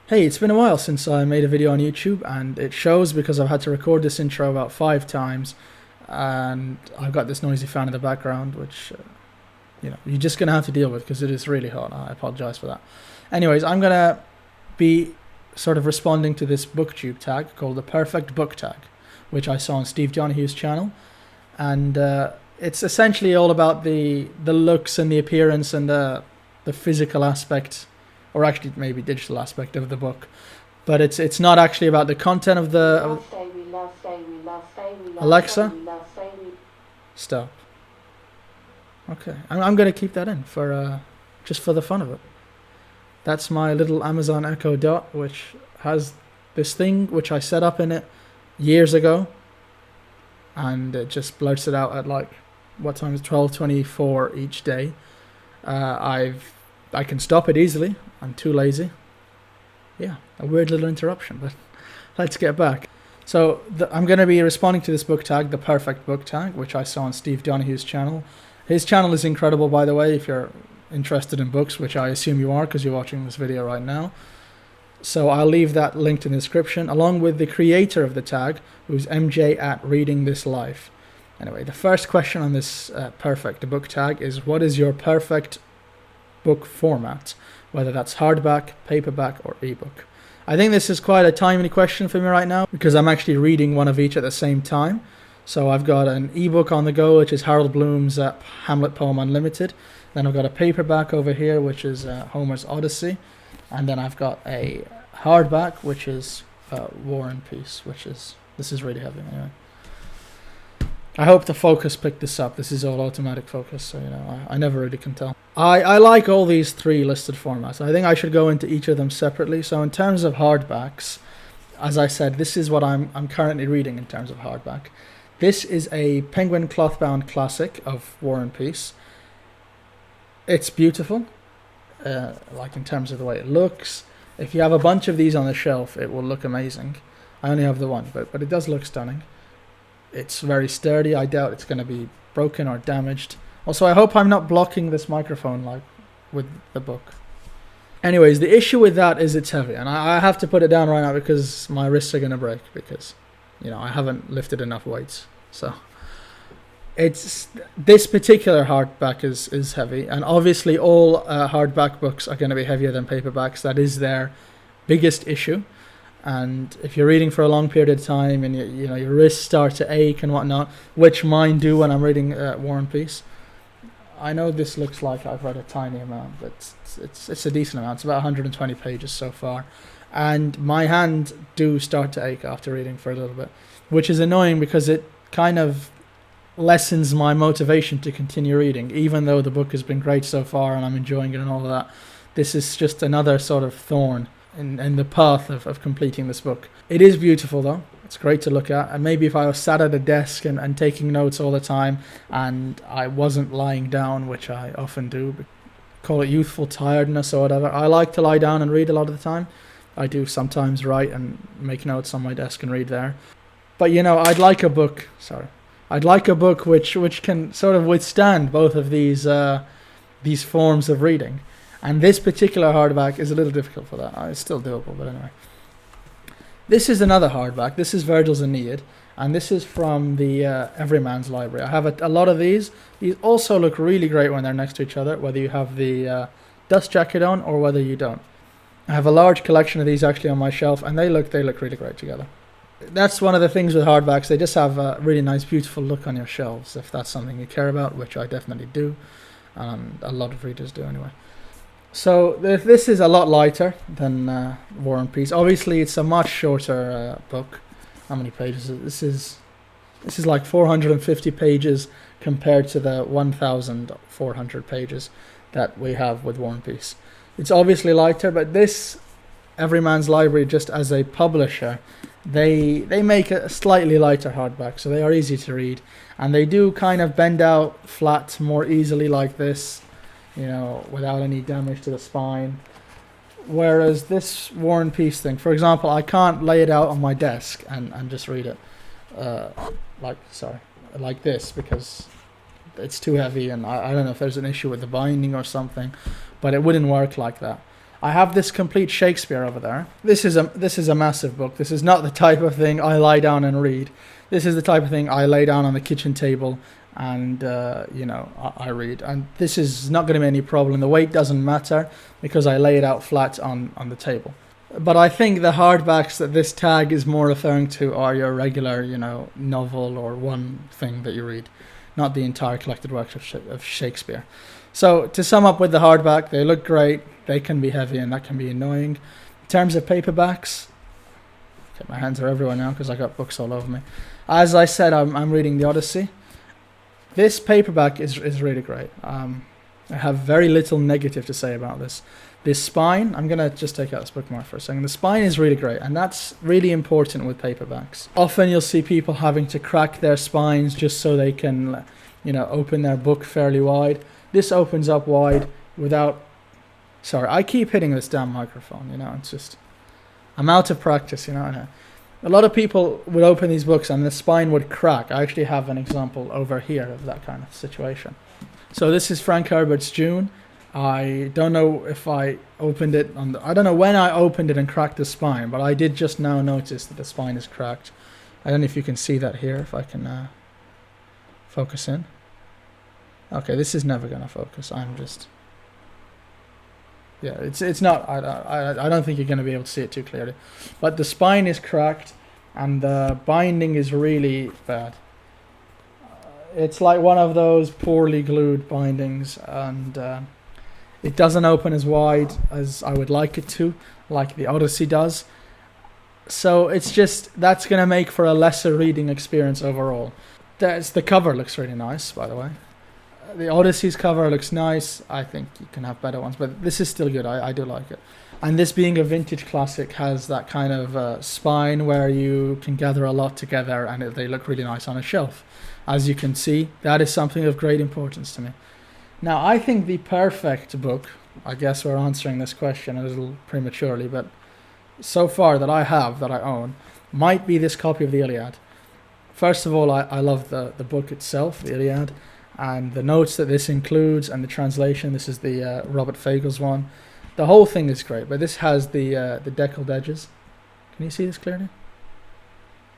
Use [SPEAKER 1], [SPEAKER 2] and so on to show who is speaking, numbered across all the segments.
[SPEAKER 1] Hey, it's been a while since I made a video on YouTube, and it shows because I've had to record this intro about 5 times, and I've got this noisy fan in the background, which, you're just going to have to deal with because it is really hot. I apologize for that. Anyways, I'm going to be sort of responding to this BookTube tag called the Perfect Book Tag, which I saw on Steve Donahue's channel, and it's essentially all about the looks and the appearance and the physical aspect, or actually maybe digital aspect of the book, but it's not actually about the content of the Alexa, stop. Okay, I'm going to keep that in for just for the fun of it. That's my little Amazon Echo Dot, which has this thing which I set up in it years ago, and it just blurts it out at like, what time is 12:24 each day. I can stop it easily. I'm too lazy. Yeah, a weird little interruption, but let's get back. So I'm going to be responding to this book tag, the Perfect Book Tag, which I saw on Steve Donahue's channel. His channel is incredible, by the way, if you're interested in books, which I assume you are because you're watching this video right now. So I'll leave that linked in the description, along with the creator of the tag, who's MJ at Reading This Life. Anyway, the first question on this Perfect Book Tag is, what is your perfect book format, whether that's hardback, paperback, or ebook? I think this is quite a timely question for me right now because I'm actually reading one of each at the same time. So I've got an ebook on the go, which is Harold Bloom's Hamlet Poem Unlimited. Then I've got a paperback over here, which is Homer's Odyssey. And then I've got a hardback, which is War and Peace, this is really heavy anyway. I hope the focus picked this up. This is all automatic focus, so I never really can tell. I like all these three listed formats. I think I should go into each of them separately. So in terms of hardbacks, as I said, this is what I'm currently reading in terms of hardback. This is a Penguin clothbound classic of War and Peace. It's beautiful, like in terms of the way it looks. If you have a bunch of these on the shelf, it will look amazing. I only have the one, but it does look stunning. It's very sturdy. I doubt it's going to be broken or damaged. Also, I hope I'm not blocking this microphone like with the book. Anyways, the issue with that is it's heavy, and I have to put it down right now because my wrists are going to break because, I haven't lifted enough weights. So it's this particular hardback is heavy, and obviously all hardback books are going to be heavier than paperbacks. That is their biggest issue. And if you're reading for a long period of time and your wrists start to ache and whatnot, which mine do when I'm reading War and Peace, I know this looks like I've read a tiny amount, but it's a decent amount. It's about 120 pages so far, and my hand do start to ache after reading for a little bit, which is annoying because it kind of lessens my motivation to continue reading, even though the book has been great so far and I'm enjoying it and all of that. This is just another sort of thorn in the path of completing this book. It is beautiful though. It's great to look at, and maybe if I was sat at a desk and taking notes all the time and I wasn't lying down, which I often do, call it youthful tiredness or whatever. I like to lie down and read a lot of the time. I do sometimes write and make notes on my desk and read there. But I'd like a book which can sort of withstand both of these forms of reading. And this particular hardback is a little difficult for that. It's still doable, but anyway. This is another hardback. This is Virgil's Aeneid, and this is from the Everyman's Library. I have a lot of these. These also look really great when they're next to each other, whether you have the dust jacket on or whether you don't. I have a large collection of these actually on my shelf, and they look really great together. That's one of the things with hardbacks. They just have a really nice, beautiful look on your shelves, if that's something you care about, which I definitely do. A lot of readers do anyway. So this is a lot lighter than War and Peace. Obviously, it's a much shorter book. How many pages? This is like 450 pages compared to the 1,400 pages that we have with War and Peace. It's obviously lighter, but this Everyman's Library, just as a publisher, they make a slightly lighter hardback, so they are easy to read, and they do kind of bend out flat more easily like this, without any damage to the spine. Whereas this War and Peace thing, for example, I can't lay it out on my desk and just read it like this because it's too heavy, and I don't know if there's an issue with the binding or something, but it wouldn't work like that. I have this complete Shakespeare over there. This is a massive book. This is not the type of thing I lie down and read. This is the type of thing I lay down on the kitchen table and I read. And this is not going to be any problem. The weight doesn't matter because I lay it out flat on the table. But I think the hardbacks that this tag is more referring to are your regular, novel or one thing that you read, not the entire collected works of Shakespeare. So to sum up with the hardback, they look great. They can be heavy and that can be annoying. In terms of paperbacks, okay, my hands are everywhere now because I got books all over me. As I said, I'm reading the Odyssey. This paperback is really great. I have very little negative to say about this. This spine, I'm going to just take out this bookmark for a second. The spine is really great, and that's really important with paperbacks. Often you'll see people having to crack their spines just so they can, open their book fairly wide. This opens up wide without... Sorry, I keep hitting this damn microphone, it's just... I'm out of practice, A lot of people would open these books and the spine would crack. I actually have an example over here of that kind of situation. So this is Frank Herbert's June. I don't know if I opened it I don't know when I opened it and cracked the spine, but I did just now notice that the spine is cracked. I don't know if you can see that here, if I can focus in. Okay, this is never gonna focus. Yeah, it's not. I don't think you're gonna be able to see it too clearly, but the spine is cracked and the binding is really bad. It's like one of those poorly glued bindings, and it doesn't open as wide as I would like it to, like the Odyssey does. So that's going to make for a lesser reading experience overall. The cover looks really nice, by the way. The Odyssey's cover looks nice. I think you can have better ones, but this is still good. I do like it. And this being a vintage classic has that kind of spine where you can gather a lot together and they look really nice on a shelf. As you can see, that is something of great importance to me. Now, I think the perfect book, I guess we're answering this question a little prematurely, but so far that I own, might be this copy of the Iliad. First of all, I love the book itself, the Iliad, and the notes that this includes and the translation. This is the Robert Fagles one. The whole thing is great, but this has the deckled edges. Can you see this clearly?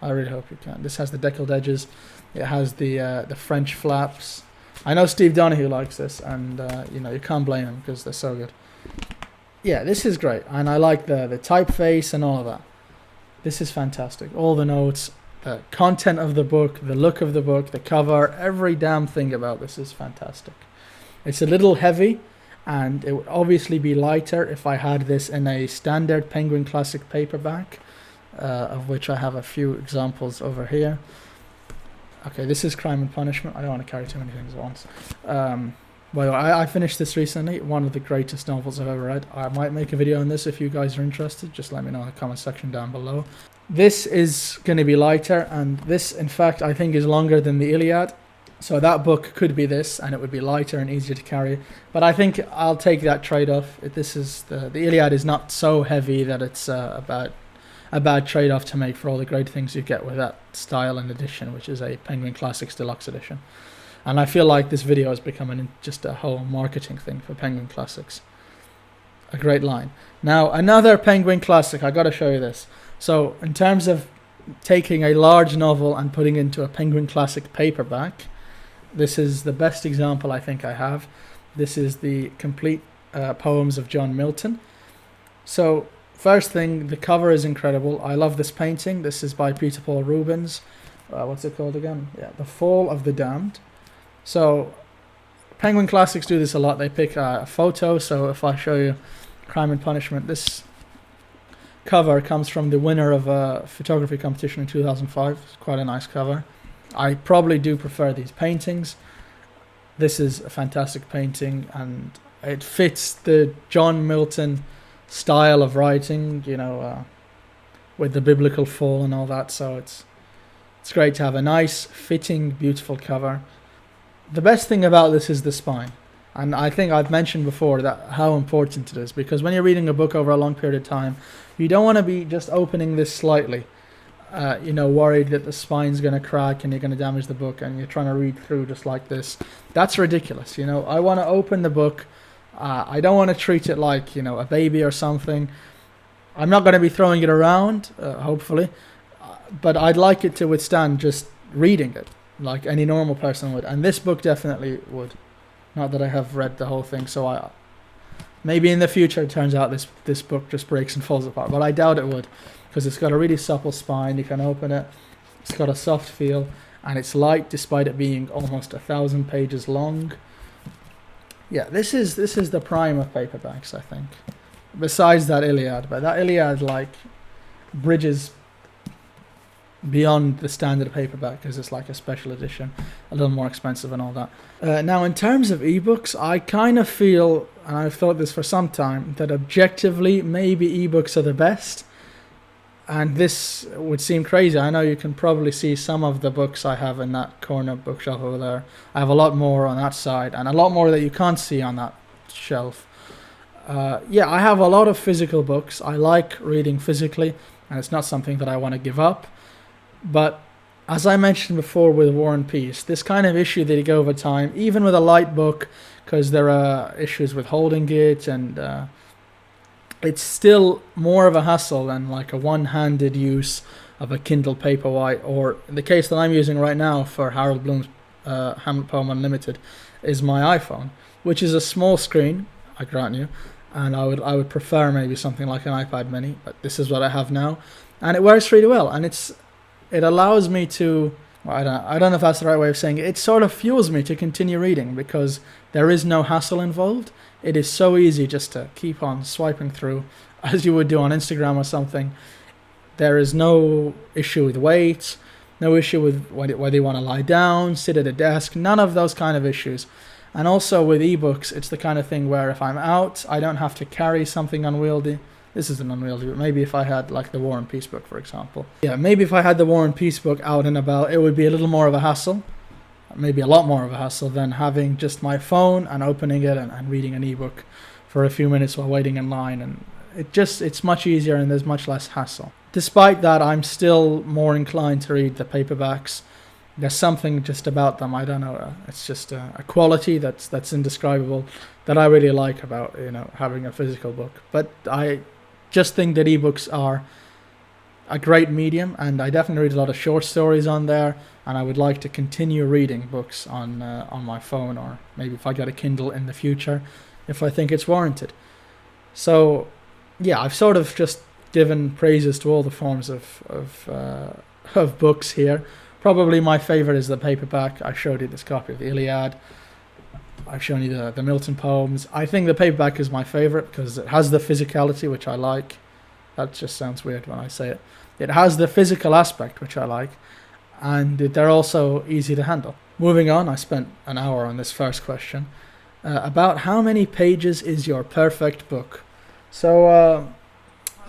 [SPEAKER 1] I really hope you can. This has the deckled edges. It has the French flaps. I know Steve Donahue likes this, and you can't blame him because they're so good. Yeah, this is great, and I like the typeface and all of that. This is fantastic. All the notes, the content of the book, the look of the book, the cover, every damn thing about this is fantastic. It's a little heavy, and it would obviously be lighter if I had this in a standard Penguin Classic paperback, of which I have a few examples over here. Okay, this is Crime and Punishment. I don't want to carry too many things at once. By the way, I finished this recently. One of the greatest novels I've ever read. I might make a video on this if you guys are interested. Just let me know in the comment section down below. This is going to be lighter, and this, in fact, I think is longer than the Iliad. So that book could be this, and it would be lighter and easier to carry. But I think I'll take that trade-off. The Iliad is not so heavy that it's a bad trade-off to make for all the great things you get with that style and edition, which is a Penguin Classics Deluxe Edition. And I feel like this video is becoming just a whole marketing thing for Penguin Classics. A great line. Now, another Penguin Classic, I gotta show you this. So, in terms of taking a large novel and putting it into a Penguin Classic paperback, this is the best example I think I have. This is the complete poems of John Milton. So, first thing, the cover is incredible. I love this painting. This is by Peter Paul Rubens. What's it called again? Yeah, The Fall of the Damned. So, Penguin Classics do this a lot. They pick a photo. So, if I show you Crime and Punishment, this cover comes from the winner of a photography competition in 2005. It's quite a nice cover. I probably do prefer these paintings. This is a fantastic painting, and it fits the John Milton style of writing, with the biblical fall and all that. So it's great to have a nice, fitting, beautiful cover. The best thing about this is the spine, and I think I've mentioned before that how important it is, because when you're reading a book over a long period of time, you don't want to be just opening this slightly, worried that the spine's going to crack and you're going to damage the book, and you're trying to read through just like this. That's ridiculous. I want to open the book I don't want to treat it like, a baby or something. I'm not going to be throwing it around, hopefully, but I'd like it to withstand just reading it, like any normal person would. And this book definitely would. Not that I have read the whole thing, so maybe in the future it turns out this book just breaks and falls apart, but I doubt it would, because it's got a really supple spine. You can open it. It's got a soft feel, and it's light despite it being almost 1,000 pages long. Yeah, this is the prime of paperbacks, I think. Besides that Iliad, but that Iliad like bridges beyond the standard paperback because it's like a special edition, a little more expensive and all that. Now, in terms of ebooks, I kind of feel, and I've thought this for some time, that objectively maybe ebooks are the best. And this would seem crazy. I know you can probably see some of the books I have in that corner bookshelf over there. I have a lot more on that side, and a lot more that you can't see on that shelf. Yeah, I have a lot of physical books. I like reading physically, and it's not something that I want to give up. But as I mentioned before with War and Peace, this kind of issue that you go over time, even with a light book, because there are issues with holding it, and it's still more of a hassle than like a one-handed use of a Kindle Paperwhite, or the case that I'm using right now for Harold Bloom's Hamlet Poem Unlimited is my iPhone, which is a small screen, I grant you, and I would prefer maybe something like an iPad mini, but this is what I have now, and it works really well, and it allows me to, well, I don't know if that's the right way of saying it, it sort of fuels me to continue reading because there is no hassle involved. It is so easy just to keep on swiping through as you would do on Instagram or something. There is no issue with weight, no issue with whether you want to lie down, sit at a desk, none of those kind of issues. And also with ebooks, it's the kind of thing where if I'm out, I don't have to carry something unwieldy. This isn't unwieldy, but maybe if I had like the War and Peace book, for example. Yeah, maybe if I had the War and Peace book out and about, it would be a little more of a hassle. Maybe a lot more of a hassle than having just my phone and opening it and reading an ebook for a few minutes while waiting in line. And it's much easier and there's much less hassle. Despite that, I'm still more inclined to read the paperbacks. There's something just about them, I don't know, it's just a quality that's indescribable that I really like about, having a physical book. But I just think that ebooks are a great medium, and I definitely read a lot of short stories on there, and I would like to continue reading books on my phone, or maybe if I get a Kindle in the future, if I think it's warranted. So, yeah, I've sort of just given praises to all the forms of books here. Probably my favorite is the paperback. I showed you this copy of the Iliad. I've shown you the Milton poems. I think the paperback is my favorite because it has the physicality, which I like. That just sounds weird when I say it. It has the physical aspect, which I like, and they're also easy to handle. Moving on, I spent an hour on this first question. About how many pages is your perfect book? So,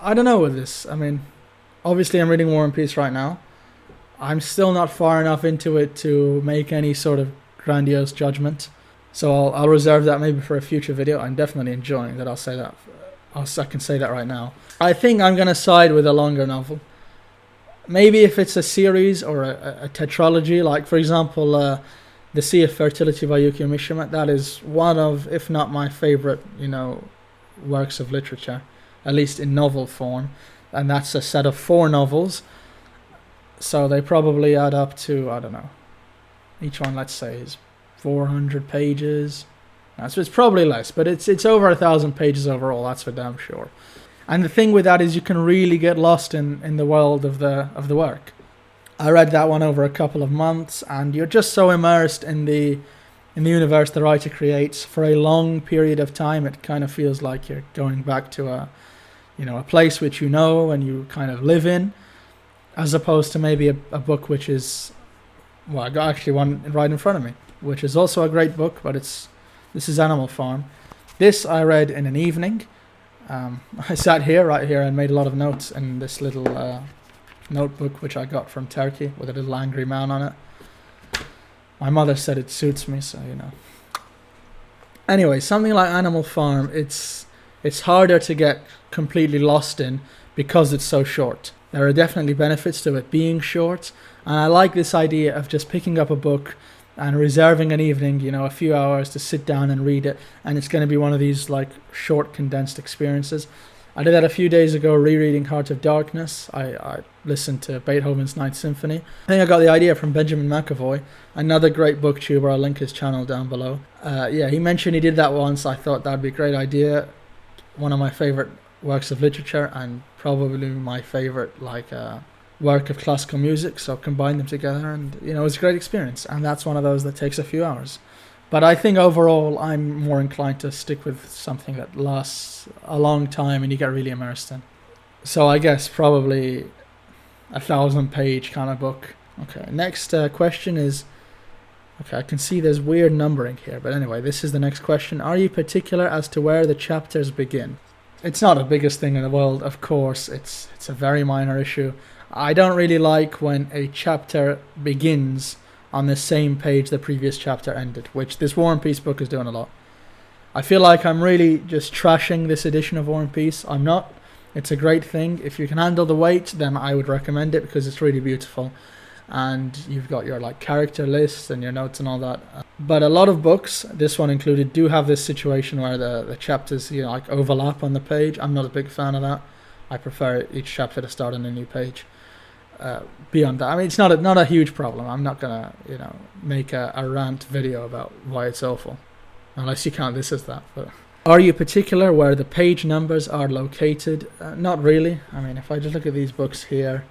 [SPEAKER 1] I don't know with this. I mean, obviously I'm reading War and Peace right now. I'm still not far enough into it to make any sort of grandiose judgment. So I'll reserve that maybe for a future video. I'm definitely enjoying that. I'll say that. I can say that right now. I think I'm going to side with a longer novel. Maybe if it's a series or a tetralogy, like for example, The Sea of Fertility by Yukio Mishima. That is one of, if not my favorite, works of literature, at least in novel form. And that's a set of 4 novels. So they probably add up to, I don't know, each one, let's say, is 400 pages. So it's probably less, but it's over 1,000 pages overall, that's for damn sure. And the thing with that is you can really get lost in the world of the work. I read that one over a couple of months, and you're just so immersed in the universe the writer creates for a long period of time. It kind of feels like you're going back to a place which and you kind of live in, as opposed to maybe a book which is, well, I got actually one right in front of me, which is also a great book, but this is Animal Farm. This I read in an evening. I sat right here and made a lot of notes in this little notebook which I got from Turkey with a little angry man on it. My mother said it suits me, so Anyway, something like Animal Farm, it's harder to get completely lost in because it's so short. There are definitely benefits to it being short, and I like this idea of just picking up a book and reserving an evening, you know, a few hours to sit down and read it, and it's going to be one of these like short condensed experiences. I did that a few days ago, rereading Heart of Darkness. I listened to Beethoven's Ninth Symphony. I think I got the idea from Benjamin McAvoy, another great booktuber. I'll link his channel down below. Yeah, he mentioned he did that once. I thought that'd be a great idea. One of my favorite works of literature, and probably my favorite work of classical music. So combine them together, and you know, it's a great experience. And that's one of those that takes a few hours. But I think overall, I'm more inclined to stick with something that lasts a long time and you get really immersed in. So I guess probably 1,000-page kind of book. Okay, next question is... Okay, I can see there's weird numbering here. But anyway, this is the next question. Are you particular as to where the chapters begin? It's not the biggest thing in the world, of course. It's a very minor issue. I don't really like when a chapter begins on the same page the previous chapter ended, which this War and Peace book is doing a lot. I feel like I'm really just trashing this edition of War and Peace. I'm not. It's a great thing. If you can handle the weight, then I would recommend it because it's really beautiful. And you've got your like character lists and your notes and all that. But a lot of books, this one included, do have this situation where the chapters, you know, like overlap on the page. I'm not a big fan of that. I prefer each chapter to start on a new page. Beyond that, I mean, it's not a huge problem. I'm not gonna, you know, make a rant video about why it's awful, unless you count this as that. But are you particular where the page numbers are located? Not really. I mean, if I just look at these books here,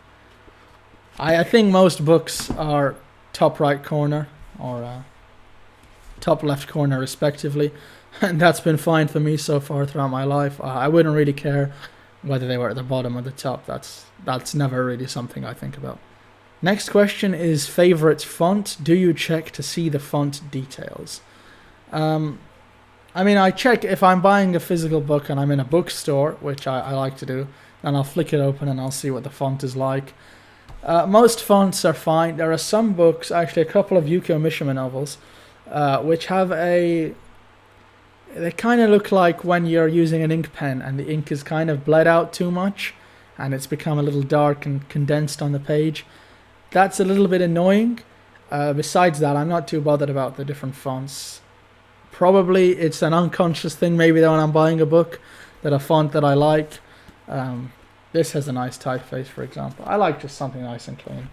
[SPEAKER 1] I think most books are top right corner or top left corner respectively, and that's been fine for me so far throughout my life. I wouldn't really care whether they were at the bottom or the top. That's never really something I think about. Next question is favorite font. Do you check to see the font details? I mean, I check if I'm buying a physical book and I'm in a bookstore, which I like to do, then I'll flick it open and I'll see what the font is like. Most fonts are fine. There are some books, actually a couple of Yukio Mishima novels, which have they kind of look like when you're using an ink pen and the ink is kind of bled out too much and it's become a little dark and condensed on the page. That's a little bit annoying. Besides that, I'm not too bothered about the different fonts. Probably it's an unconscious thing, maybe when I'm buying a book, that a font that I like. This has a nice typeface, for example. I like just something nice and clean.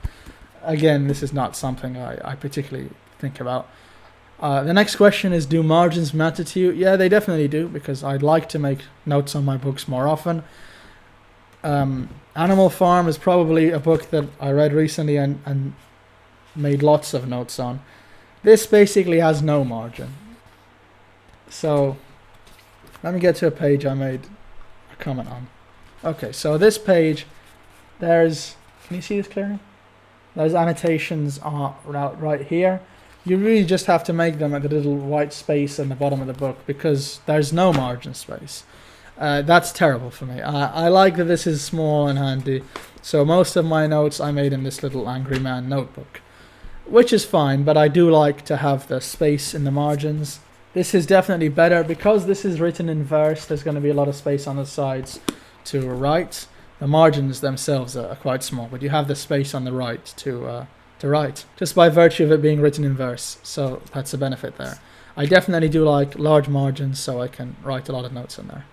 [SPEAKER 1] Again, this is not something I particularly think about. The next question is, do margins matter to you? Yeah, they definitely do, because I'd like to make notes on my books more often. Animal Farm is probably a book that I read recently and made lots of notes on. This basically has no margin. So, let me get to a page I made a comment on. Okay, so this page, there's... Can you see this clearly? There's annotations right here. You really just have to make them at the little white space in the bottom of the book because there's no margin space. That's terrible for me. I like that this is small and handy. So most of my notes I made in this little Angry Man notebook, which is fine, but I do like to have the space in the margins. This is definitely better because this is written in verse. There's going to be a lot of space on the sides to write. The margins themselves are quite small, but you have the space on the right to write, just by virtue of it being written in verse. So that's a benefit there. I definitely do like large margins, so I can write a lot of notes in there.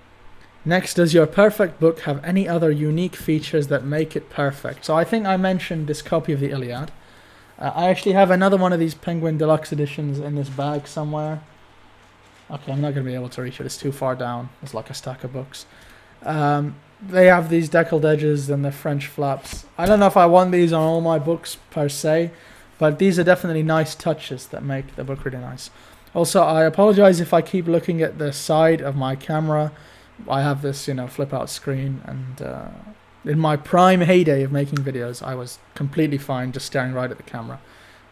[SPEAKER 1] Next, does your perfect book have any other unique features that make it perfect? So I think I mentioned this copy of the Iliad. I actually have another one of these Penguin Deluxe editions in this bag somewhere. Okay, I'm not going to be able to reach it. It's too far down. It's like a stack of books. They have these deckled edges and the French flaps. I don't know if I want these on all my books per se, but these are definitely nice touches that make the book really nice. Also, I apologize if I keep looking at the side of my camera. I have this, flip out screen, and in my prime heyday of making videos, I was completely fine just staring right at the camera.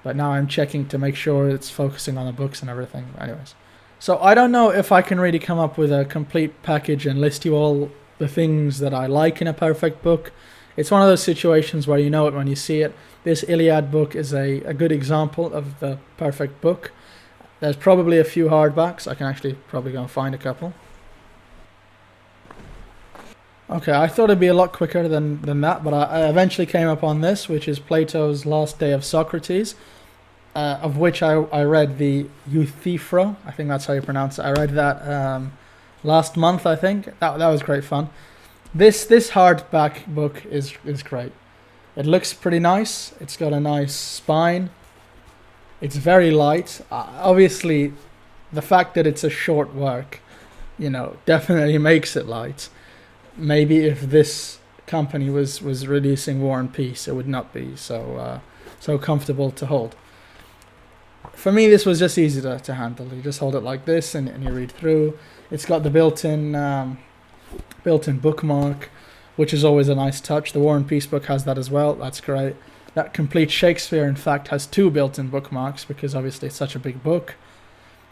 [SPEAKER 1] But now I'm checking to make sure it's focusing on the books and everything. Anyways, so I don't know if I can really come up with a complete package and list you all the things that I like in a perfect book. It's one of those situations where you know it when you see it. This Iliad book is a good example of the perfect book. There's probably a few hardbacks. I can actually probably go and find a couple. Okay, I thought it'd be a lot quicker than that, but I eventually came upon this, which is Plato's Last Day of Socrates. of which I read the Euthyphro. I think that's how you pronounce it. I read that last month, I think. That was great fun. This hardback book is great. It looks pretty nice. It's got a nice spine. It's very light. Obviously, the fact that it's a short work, definitely makes it light. Maybe if this company was releasing War and Peace, it would not be so comfortable to hold. For me, this was just easy to handle. You just hold it like this and you read through. It's got the built-in bookmark, which is always a nice touch. The War and Peace book has that as well. That's great. That Complete Shakespeare, in fact, has 2 built-in bookmarks because obviously it's such a big book.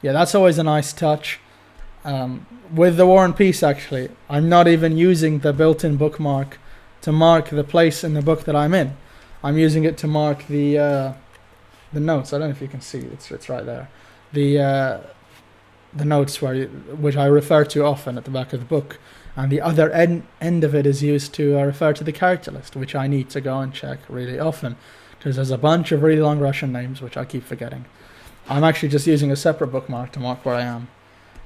[SPEAKER 1] Yeah, that's always a nice touch. With the War and Peace, actually, I'm not even using the built-in bookmark to mark the place in the book that I'm in. I'm using it to mark the notes. I don't know if you can see. It's right there. The notes which I refer to often at the back of the book. And the other end of it is used to refer to the character list, which I need to go and check really often, because there's a bunch of really long Russian names which I keep forgetting. I'm actually just using a separate bookmark to mark where I am.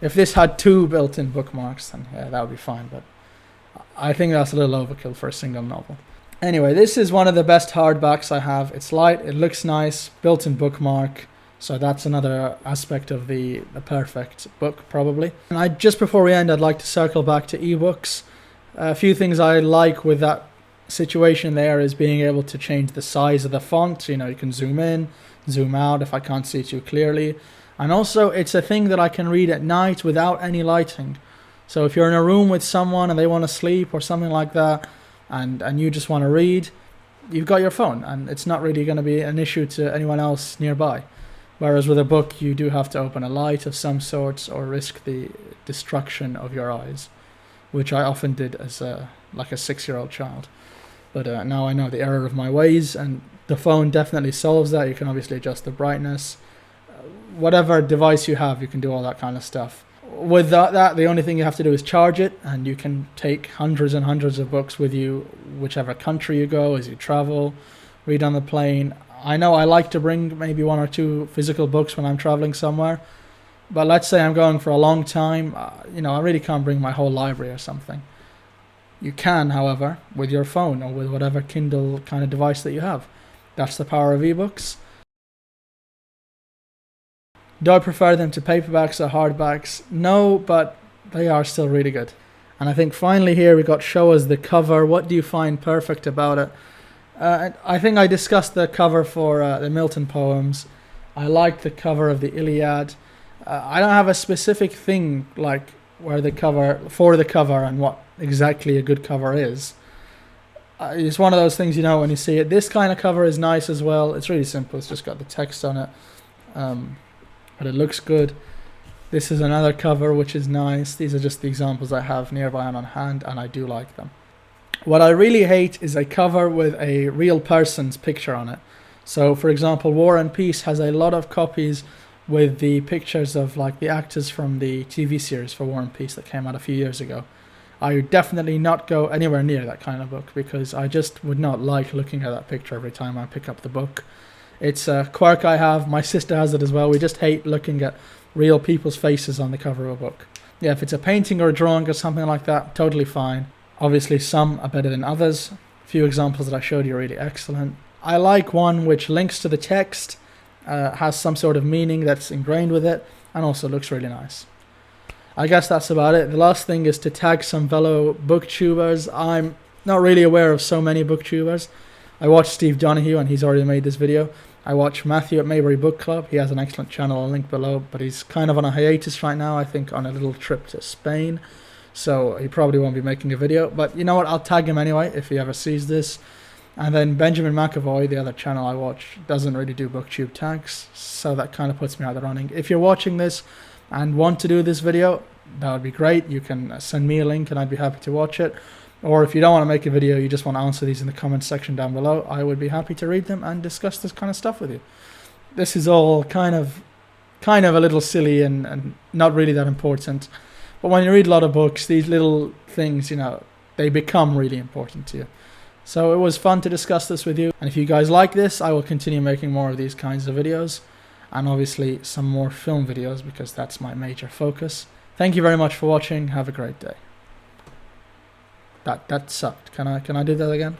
[SPEAKER 1] If this had 2 built-in bookmarks, then yeah, that would be fine, but I think that's a little overkill for a single novel. Anyway, this is one of the best hardbacks I have. It's light, it looks nice, built-in bookmark. So that's another aspect of the perfect book, probably. And just before we end, I'd like to circle back to ebooks. A few things I like with that situation there is being able to change the size of the font. You can zoom in, zoom out if I can't see too clearly. And also, it's a thing that I can read at night without any lighting. So if you're in a room with someone and they want to sleep or something like that, and you just want to read, you've got your phone, and it's not really going to be an issue to anyone else nearby. Whereas with a book, you do have to open a light of some sorts or risk the destruction of your eyes, which I often did as like a 6-year-old child. But now I know the error of my ways, and the phone definitely solves that. You can obviously adjust the brightness. Whatever device you have, you can do all that kind of stuff. With that, the only thing you have to do is charge it, and you can take hundreds and hundreds of books with you, whichever country you go, as you travel, read on the plane. I know I like to bring maybe 1 or 2 physical books when I'm traveling somewhere, but let's say I'm going for a long time, I really can't bring my whole library or something. You can, however, with your phone or with whatever Kindle kind of device that you have. That's the power of ebooks. Do I prefer them to paperbacks or hardbacks? No, but they are still really good. And I think finally here we got show us the cover. What do you find perfect about it? I think I discussed the cover for the Milton poems. I like the cover of the Iliad. I don't have a specific thing like for the cover and what exactly a good cover is. It's one of those things, when you see it. This kind of cover is nice as well. It's really simple. It's just got the text on it. But it looks good. This is another cover which is nice. These are just the examples I have nearby and on hand, and I do like them. What I really hate is a cover with a real person's picture on it. So, for example, War and Peace has a lot of copies with the pictures of like the actors from the TV series for War and Peace that came out a few years ago. I would definitely not go anywhere near that kind of book because I just would not like looking at that picture every time I pick up the book. It's a quirk I have. My sister has it as well. We just hate looking at real people's faces on the cover of a book. Yeah, if it's a painting or a drawing or something like that, totally fine. Obviously, some are better than others. A few examples that I showed you are really excellent. I like one which links to the text, has some sort of meaning that's ingrained with it, and also looks really nice. I guess that's about it. The last thing is to tag some fellow booktubers. I'm not really aware of so many booktubers. I watch Steve Donahue, and he's already made this video. I watch Matthew at Maybury Book Club. He has an excellent channel, I'll link below, but he's kind of on a hiatus right now, I think on a little trip to Spain. So he probably won't be making a video, but you know what, I'll tag him anyway if he ever sees this. And then Benjamin McAvoy, the other channel I watch, doesn't really do booktube tags, so that kind of puts me out of the running. If you're watching this and want to do this video, that would be great. You can send me a link and I'd be happy to watch it. Or if you don't want to make a video, you just want to answer these in the comments section down below, I would be happy to read them and discuss this kind of stuff with you. This is all kind of a little silly and not really that important. But when you read a lot of books, these little things, they become really important to you. So it was fun to discuss this with you. And if you guys like this, I will continue making more of these kinds of videos. and obviously some more film videos because that's my major focus. Thank you very much for watching. Have a great day. That sucked. Can I do that again?